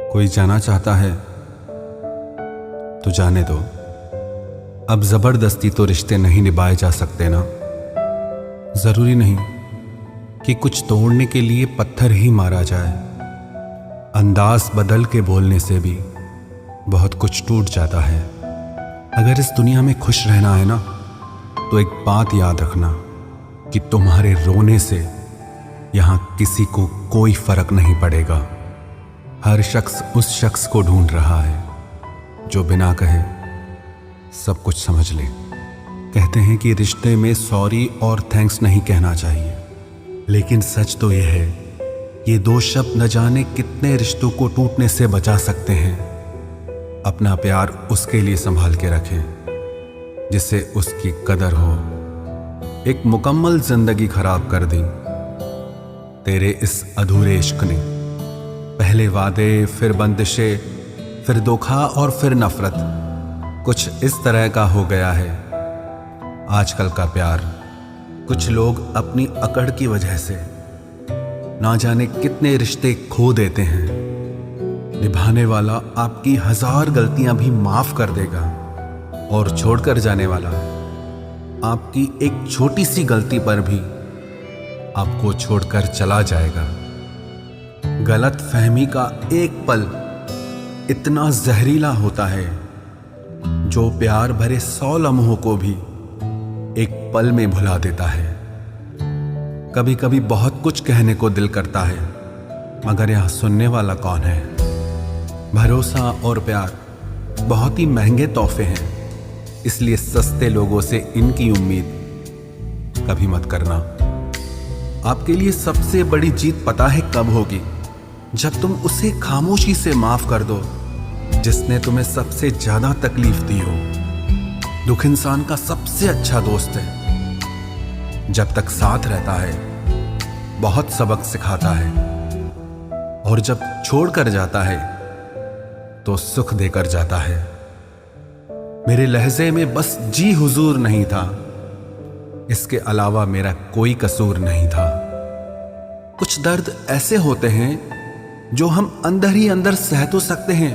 कोई जाना चाहता है तो जाने दो। अब जबरदस्ती तो रिश्ते नहीं निभाए जा सकते ना। जरूरी नहीं कि कुछ तोड़ने के लिए पत्थर ही मारा जाए। अंदाज बदल के बोलने से भी बहुत कुछ टूट जाता है। अगर इस दुनिया में खुश रहना है ना, तो एक बात याद रखना कि तुम्हारे रोने से यहां किसी को कोई फर्क नहीं पड़ेगा। हर शख्स उस शख्स को ढूंढ रहा है जो बिना कहे सब कुछ समझ ले। कहते हैं कि रिश्ते में सॉरी और थैंक्स नहीं कहना चाहिए, लेकिन सच तो यह है, ये दो शब्द न जाने कितने रिश्तों को टूटने से बचा सकते हैं। अपना प्यार उसके लिए संभाल के रखें जिससे उसकी कदर हो। एक मुकम्मल जिंदगी खराब कर दी तेरे इस अधूरे इश्क ने। पहले वादे, फिर बंदिशें, फिर धोखा और फिर नफरत। कुछ इस तरह का हो गया है आजकल का प्यार। कुछ लोग अपनी अकड़ की वजह से ना जाने कितने रिश्ते खो देते हैं। निभाने वाला आपकी 1000 गलतियां भी माफ कर देगा और छोड़कर जाने वाला आपकी एक छोटी सी गलती पर भी आपको छोड़कर चला जाएगा। गलत फहमी का एक पल इतना जहरीला होता है जो प्यार भरे 100 लम्हों को भी एक पल में भुला देता है। कभी कभी बहुत कुछ कहने को दिल करता है, मगर यह सुनने वाला कौन है। भरोसा और प्यार बहुत ही महंगे तोहफे हैं, इसलिए सस्ते लोगों से इनकी उम्मीद कभी मत करना। आपके लिए सबसे बड़ी जीत पता है कब होगी? जब तुम उसे खामोशी से माफ कर दो जिसने तुम्हें सबसे ज्यादा तकलीफ दी हो। दुख इंसान का सबसे अच्छा दोस्त है। जब तक साथ रहता है बहुत सबक सिखाता है, और जब छोड़ कर जाता है तो सुख देकर जाता है। मेरे लहजे में बस जी हुजूर नहीं था, इसके अलावा मेरा कोई कसूर नहीं था। कुछ दर्द ऐसे होते हैं जो हम अंदर ही अंदर सह तो सकते हैं,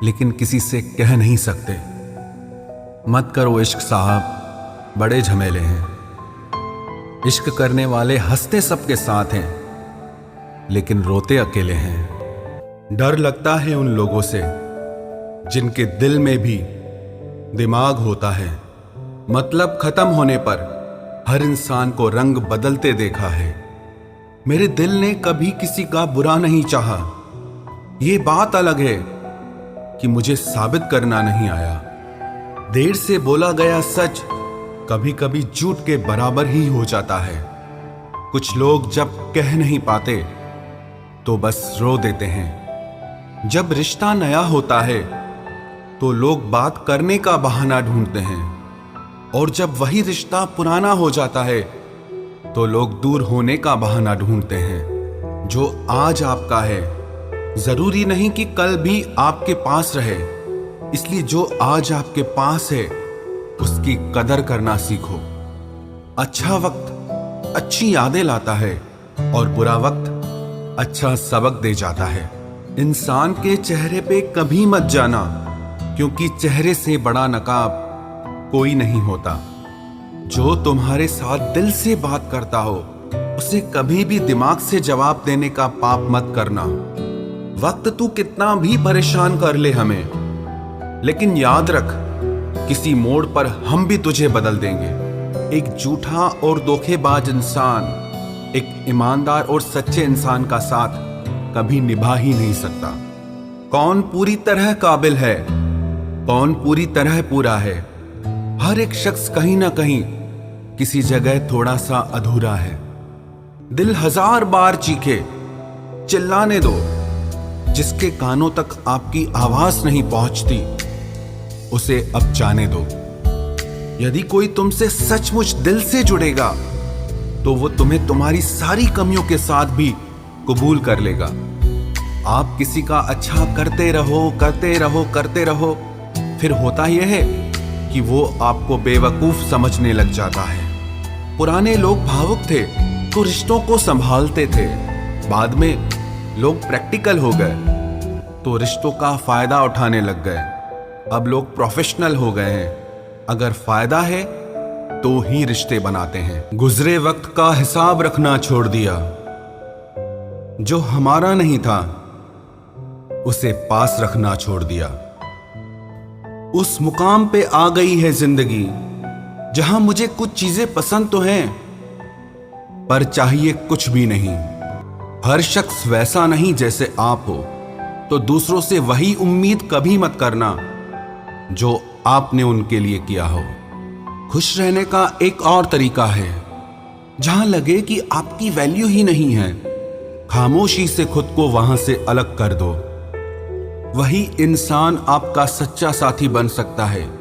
लेकिन किसी से कह नहीं सकते। मत करो इश्क साहब, बड़े झमेले हैं। इश्क करने वाले हंसते सबके साथ हैं, लेकिन रोते अकेले हैं। डर लगता है उन लोगों से जिनके दिल में भी दिमाग होता है। मतलब खत्म होने पर हर इंसान को रंग बदलते देखा है। मेरे दिल ने कभी किसी का बुरा नहीं चाहा। ये बात अलग है कि मुझे साबित करना नहीं आया। देर से बोला गया सच कभी कभी झूठ के बराबर ही हो जाता है। कुछ लोग जब कह नहीं पाते तो बस रो देते हैं। जब रिश्ता नया होता है तो लोग बात करने का बहाना ढूंढते हैं, और जब वही रिश्ता पुराना हो जाता है तो लोग दूर होने का बहाना ढूंढते हैं। जो आज आपका है जरूरी नहीं कि कल भी आपके पास रहे, इसलिए जो आज आपके पास है उसकी कदर करना सीखो। अच्छा वक्त अच्छी यादें लाता है और बुरा वक्त अच्छा सबक दे जाता है। इंसान के चेहरे पे कभी मत जाना, क्योंकि चेहरे से बड़ा नकाब कोई नहीं होता। जो तुम्हारे साथ दिल से बात करता हो उसे कभी भी दिमाग से जवाब देने का पाप मत करना। वक्त तू कितना भी परेशान कर ले हमें, लेकिन याद रख किसी मोड़ पर हम भी तुझे बदल देंगे। एक झूठा और धोखेबाज इंसान एक ईमानदार और सच्चे इंसान का साथ कभी निभा ही नहीं सकता। कौन पूरी तरह काबिल है, कौन पूरी तरह पूरा है? हर एक शख्स कहीं ना कहीं किसी जगह थोड़ा सा अधूरा है। दिल 1000 बार चीखे, चिल्लाने दो। जिसके कानों तक आपकी आवाज नहीं पहुंचती उसे अब जाने दो। यदि कोई तुमसे सचमुच दिल से जुड़ेगा तो वो तुम्हें तुम्हारी सारी कमियों के साथ भी कबूल कर लेगा। आप किसी का अच्छा करते रहो करते रहो करते रहो, फिर होता यह है कि वो आपको बेवकूफ समझने लग जाता है। पुराने लोग भावुक थे तो रिश्तों को संभालते थे, बाद में लोग प्रैक्टिकल हो गए तो रिश्तों का फायदा उठाने लग गए। अब लोग प्रोफेशनल हो गए हैं। अगर फायदा है तो ही रिश्ते बनाते हैं। गुजरे वक्त का हिसाब रखना छोड़ दिया। जो हमारा नहीं था उसे पास रखना छोड़ दिया। उस मुकाम पे आ गई है जिंदगी जहां मुझे कुछ चीजें पसंद तो हैं, पर चाहिए कुछ भी नहीं। हर शख्स वैसा नहीं जैसे आप हो, तो दूसरों से वही उम्मीद कभी मत करना जो आपने उनके लिए किया हो। खुश रहने का एक और तरीका है, जहां लगे कि आपकी वैल्यू ही नहीं है, खामोशी से खुद को वहां से अलग कर दो। वही इंसान आपका सच्चा साथी बन सकता है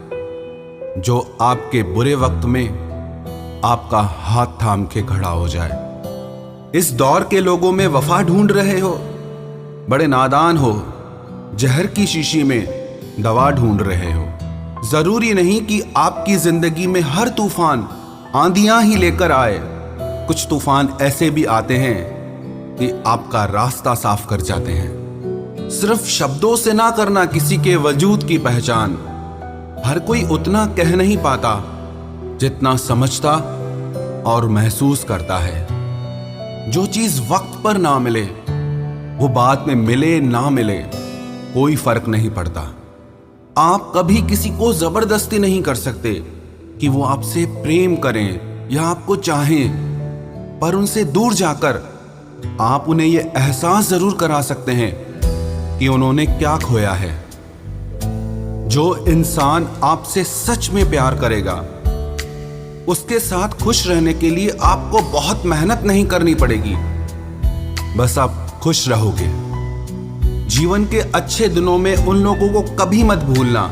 जो आपके बुरे वक्त में आपका हाथ थाम के खड़ा हो जाए। इस दौर के लोगों में वफा ढूंढ रहे हो, बड़े नादान हो। जहर की शीशी में दवा ढूंढ रहे हो। जरूरी नहीं कि आपकी जिंदगी में हर तूफान आंधियां ही लेकर आए। कुछ तूफान ऐसे भी आते हैं कि आपका रास्ता साफ कर जाते हैं। सिर्फ शब्दों से ना करना किसी के वजूद की पहचान। हर कोई उतना कह नहीं पाता जितना समझता और महसूस करता है। जो चीज वक्त पर ना मिले वो बाद में मिले ना मिले कोई फर्क नहीं पड़ता। आप कभी किसी को जबरदस्ती नहीं कर सकते कि वो आपसे प्रेम करें या आपको चाहें, पर उनसे दूर जाकर आप उन्हें यह एहसास जरूर करा सकते हैं कि उन्होंने क्या खोया है। जो इंसान आपसे सच में प्यार करेगा उसके साथ खुश रहने के लिए आपको बहुत मेहनत नहीं करनी पड़ेगी, बस आप खुश रहोगे। जीवन के अच्छे दिनों में उन लोगों को कभी मत भूलना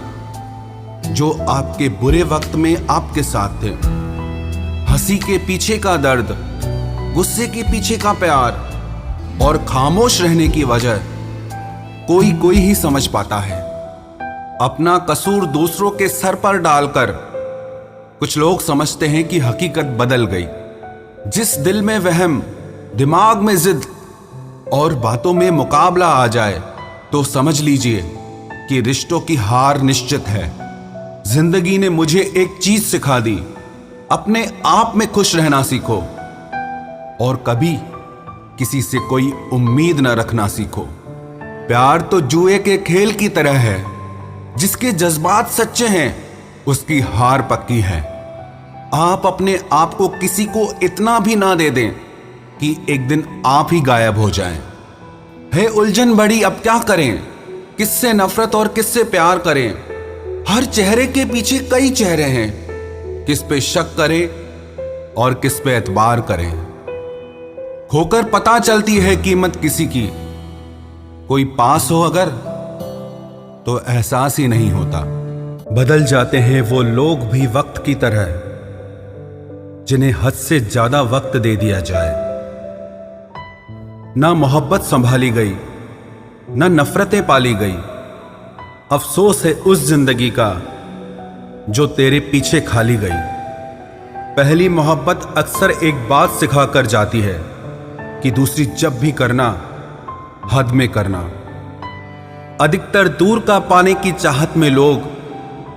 जो आपके बुरे वक्त में आपके साथ थे। हंसी के पीछे का दर्द, गुस्से के पीछे का प्यार और खामोश रहने की वजह कोई कोई ही समझ पाता है। अपना कसूर दूसरों के सर पर डालकर कुछ लोग समझते हैं कि हकीकत बदल गई। जिस दिल में वहम, दिमाग में जिद और बातों में मुकाबला आ जाए तो समझ लीजिए कि रिश्तों की हार निश्चित है। जिंदगी ने मुझे एक चीज सिखा दी, अपने आप में खुश रहना सीखो और कभी किसी से कोई उम्मीद न रखना सीखो। प्यार तो जुए के खेल की तरह है, जिसके जज्बात सच्चे हैं उसकी हार पक्की है। आप अपने आप को किसी को इतना भी ना दे दें कि एक दिन आप ही गायब हो जाएं। है उलझन बड़ी, अब क्या करें? किससे नफरत और किससे प्यार करें? हर चेहरे के पीछे कई चेहरे हैं। किस पे शक करें और किस पे एतबार करें? खोकर पता चलती है कीमत किसी की। कोई पास हो अगर तो एहसास ही नहीं होता। बदल जाते हैं वो लोग भी वक्त की तरह, जिन्हें हद से ज्यादा वक्त दे दिया जाए। ना मोहब्बत संभाली गई, ना नफरतें पाली गई। अफसोस है उस जिंदगी का जो तेरे पीछे खाली गई। पहली मोहब्बत अक्सर एक बात सिखा कर जाती है कि दूसरी जब भी करना, हद में करना। अधिकतर दूर का पाने की चाहत में लोग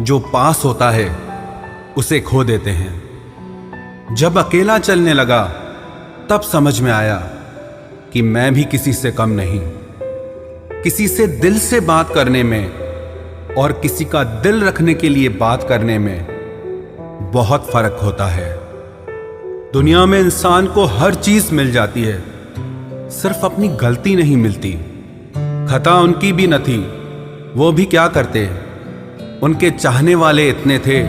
जो पास होता है उसे खो देते हैं। जब अकेला चलने लगा तब समझ में आया कि मैं भी किसी से कम नहीं। किसी से दिल से बात करने में और किसी का दिल रखने के लिए बात करने में बहुत फर्क होता है। दुनिया में इंसान को हर चीज मिल जाती है, सिर्फ अपनी गलती नहीं मिलती। खता उनकी भी न थी, वो भी क्या करते। उनके चाहने वाले इतने थे,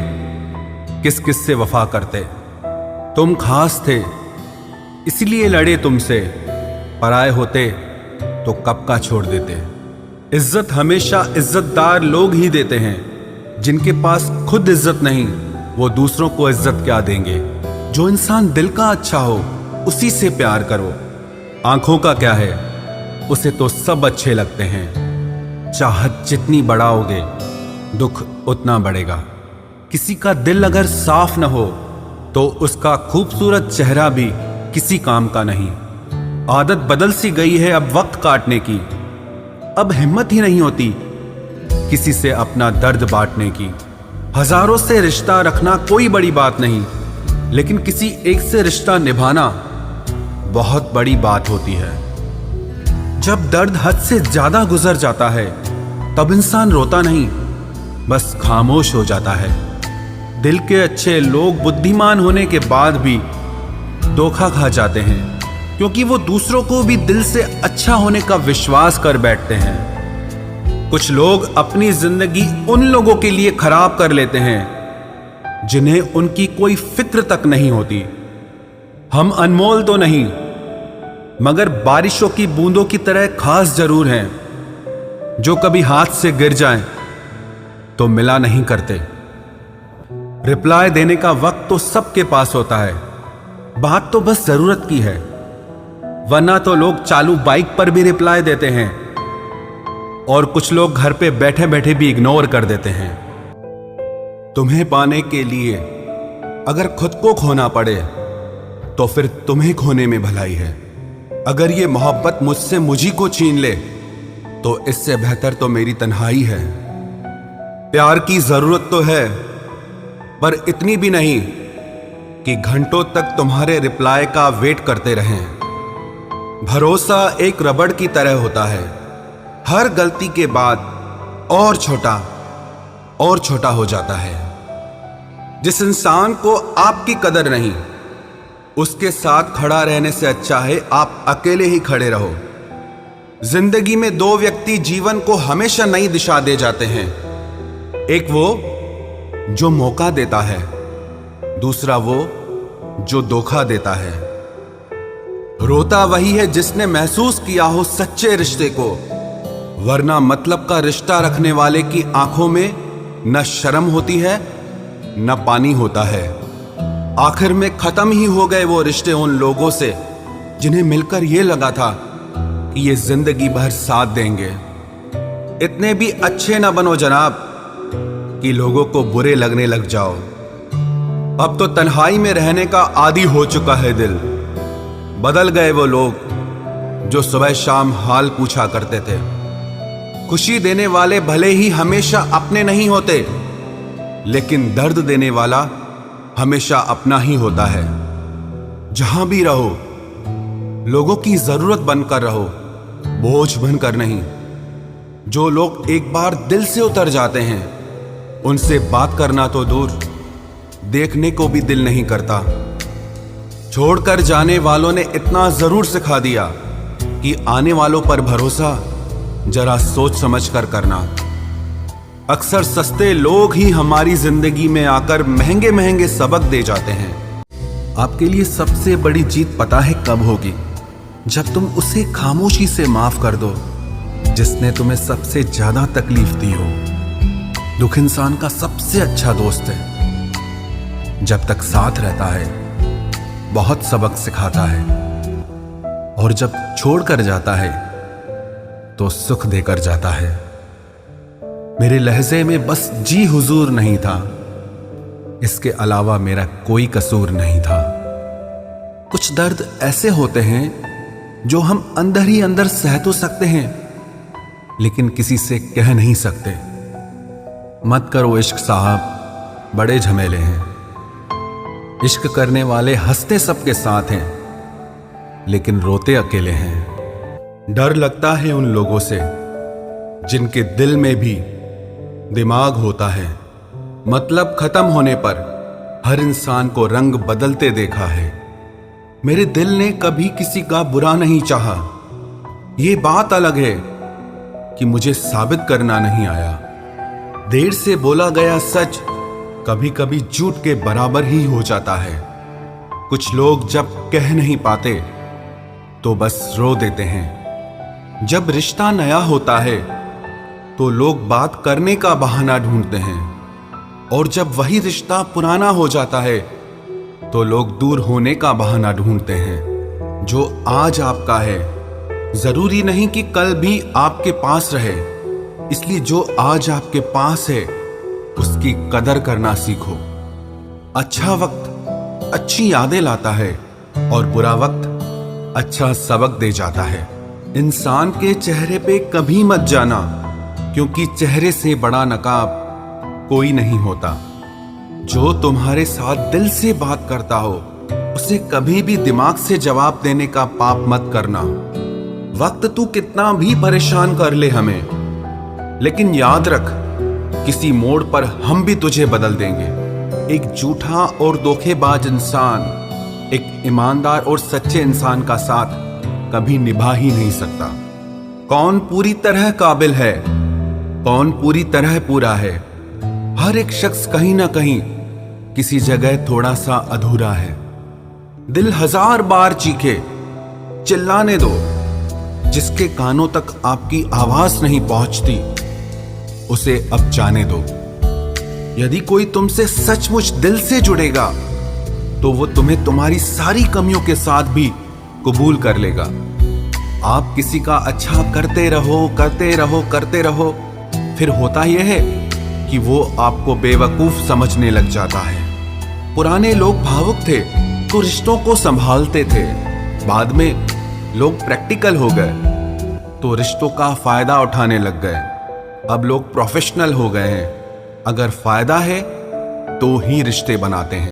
किस किस से वफा करते। तुम खास थे इसलिए लड़े तुमसे, पराए होते तो कब का छोड़ देते। इज्जत हमेशा इज्जतदार लोग ही देते हैं। जिनके पास खुद इज्जत नहीं वो दूसरों को इज्जत क्या देंगे। जो इंसान दिल का अच्छा हो उसी से प्यार करो। आंखों का क्या है, उसे तो सब अच्छे लगते हैं। चाहत जितनी बढ़ाओगे दुख उतना बढ़ेगा। किसी का दिल अगर साफ न हो तो उसका खूबसूरत चेहरा भी किसी काम का नहीं। आदत बदल सी गई है अब वक्त काटने की। अब हिम्मत ही नहीं होती किसी से अपना दर्द बांटने की। हजारों से रिश्ता रखना कोई बड़ी बात नहीं, लेकिन किसी एक से रिश्ता निभाना बहुत बड़ी बात होती है। जब दर्द हद से ज्यादा गुजर जाता है तब इंसान रोता नहीं, बस खामोश हो जाता है। दिल के अच्छे लोग बुद्धिमान होने के बाद भी धोखा खा जाते हैं, क्योंकि वो दूसरों को भी दिल से अच्छा होने का विश्वास कर बैठते हैं। कुछ लोग अपनी जिंदगी उन लोगों के लिए खराब कर लेते हैं जिन्हें उनकी कोई फिक्र तक नहीं होती। हम अनमोल तो नहीं, मगर बारिशों की बूंदों की तरह खास जरूर हैं, जो कभी हाथ से गिर जाएं तो मिला नहीं करते। रिप्लाई देने का वक्त तो सबके पास होता है, बात तो बस जरूरत की है। वरना तो लोग चालू बाइक पर भी रिप्लाई देते हैं और कुछ लोग घर पे बैठे बैठे भी इग्नोर कर देते हैं। तुम्हें पाने के लिए अगर खुद को खोना पड़े तो फिर तुम्हें खोने में भलाई है। अगर ये मोहब्बत मुझसे मुझी को छीन ले तो इससे बेहतर तो मेरी तन्हाई है। प्यार की जरूरत तो है, पर इतनी भी नहीं कि घंटों तक तुम्हारे रिप्लाई का वेट करते रहें। भरोसा एक रबड़ की तरह होता है, हर गलती के बाद और छोटा हो जाता है। जिस इंसान को आपकी कदर नहीं, उसके साथ खड़ा रहने से अच्छा है आप अकेले ही खड़े रहो। जिंदगी में दो व्यक्ति जीवन को हमेशा नई दिशा दे जाते हैं। एक वो जो मौका देता है, दूसरा वो जो धोखा देता है। रोता वही है जिसने महसूस किया हो सच्चे रिश्ते को, वरना मतलब का रिश्ता रखने वाले की आंखों में न शर्म होती है न पानी होता है। आखिर में खत्म ही हो गए वो रिश्ते उन लोगों से जिन्हें मिलकर ये लगा था कि ये जिंदगी भर साथ देंगे। इतने भी अच्छे ना बनो जनाब कि लोगों को बुरे लगने लग जाओ। अब तो तन्हाई में रहने का आदी हो चुका है दिल। बदल गए वो लोग जो सुबह शाम हाल पूछा करते थे। खुशी देने वाले भले ही हमेशा अपने नहीं होते, लेकिन दर्द देने वाला हमेशा अपना ही होता है। जहां भी रहो लोगों की जरूरत बनकर रहो, बोझ बनकर नहीं। जो लोग एक बार दिल से उतर जाते हैं उनसे बात करना तो दूर, देखने को भी दिल नहीं करता। छोड़कर जाने वालों ने इतना जरूर सिखा दिया कि आने वालों पर भरोसा जरा सोच समझ कर करना। अक्सर सस्ते लोग ही हमारी जिंदगी में आकर महंगे महंगे सबक दे जाते हैं। आपके लिए सबसे बड़ी जीत पता है कब होगी? जब तुम उसे खामोशी से माफ कर दो जिसने तुम्हें सबसे ज्यादा तकलीफ दी हो। दुख इंसान का सबसे अच्छा दोस्त है। जब तक साथ रहता है बहुत सबक सिखाता है, और जब छोड़कर जाता है तो सुख देकर जाता है। मेरे लहजे में बस जी हुजूर नहीं था, इसके अलावा मेरा कोई कसूर नहीं था। कुछ दर्द ऐसे होते हैं जो हम अंदर ही अंदर सह तो सकते हैं, लेकिन किसी से कह नहीं सकते। मत करो इश्क साहब, बड़े झमेले हैं। इश्क करने वाले हंसते सबके साथ हैं, लेकिन रोते अकेले हैं। डर लगता है उन लोगों से जिनके दिल में भी दिमाग होता है। मतलब खत्म होने पर हर इंसान को रंग बदलते देखा है। मेरे दिल ने कभी किसी का बुरा नहीं चाहा। ये बात अलग है कि मुझे साबित करना नहीं आया। देर से बोला गया सच कभी कभी झूठ के बराबर ही हो जाता है। कुछ लोग जब कह नहीं पाते तो बस रो देते हैं। जब रिश्ता नया होता है तो लोग बात करने का बहाना ढूंढते हैं, और जब वही रिश्ता पुराना हो जाता है तो लोग दूर होने का बहाना ढूंढते हैं। जो आज आपका है जरूरी नहीं कि कल भी आपके पास रहे, इसलिए जो आज आपके पास है उसकी कदर करना सीखो। अच्छा वक्त अच्छी यादें लाता है और बुरा वक्त अच्छा सबक दे जाता है। इंसान के चेहरे पे कभी मत जाना, क्योंकि चेहरे से बड़ा नकाब कोई नहीं होता। जो तुम्हारे साथ दिल से बात करता हो उसे कभी भी दिमाग से जवाब देने का पाप मत करना। वक्त तू कितना भी परेशान कर ले हमें, लेकिन याद रख किसी मोड़ पर हम भी तुझे बदल देंगे। एक झूठा और धोखेबाज इंसान एक ईमानदार और सच्चे इंसान का साथ कभी निभा ही नहीं सकता। कौन पूरी तरह काबिल है, कौन पूरी तरह पूरा है। हर एक शख्स कहीं ना कहीं किसी जगह थोड़ा सा अधूरा है। दिल 1000 बार चीखे, चिल्लाने दो। जिसके कानों तक आपकी आवाज नहीं पहुंचती उसे अब जाने दो। यदि कोई तुमसे सचमुच दिल से जुड़ेगा तो वो तुम्हें तुम्हारी सारी कमियों के साथ भी कबूल कर लेगा। आप किसी का अच्छा करते रहो करते रहो करते रहो, फिर होता यह है कि वो आपको बेवकूफ समझने लग जाता है। पुराने लोग भावुक थे तो रिश्तों को संभालते थे, बाद में लोग प्रैक्टिकल हो गए तो रिश्तों का फायदा उठाने लग गए। अब लोग प्रोफेशनल हो गए हैं, अगर फायदा है तो ही रिश्ते बनाते हैं।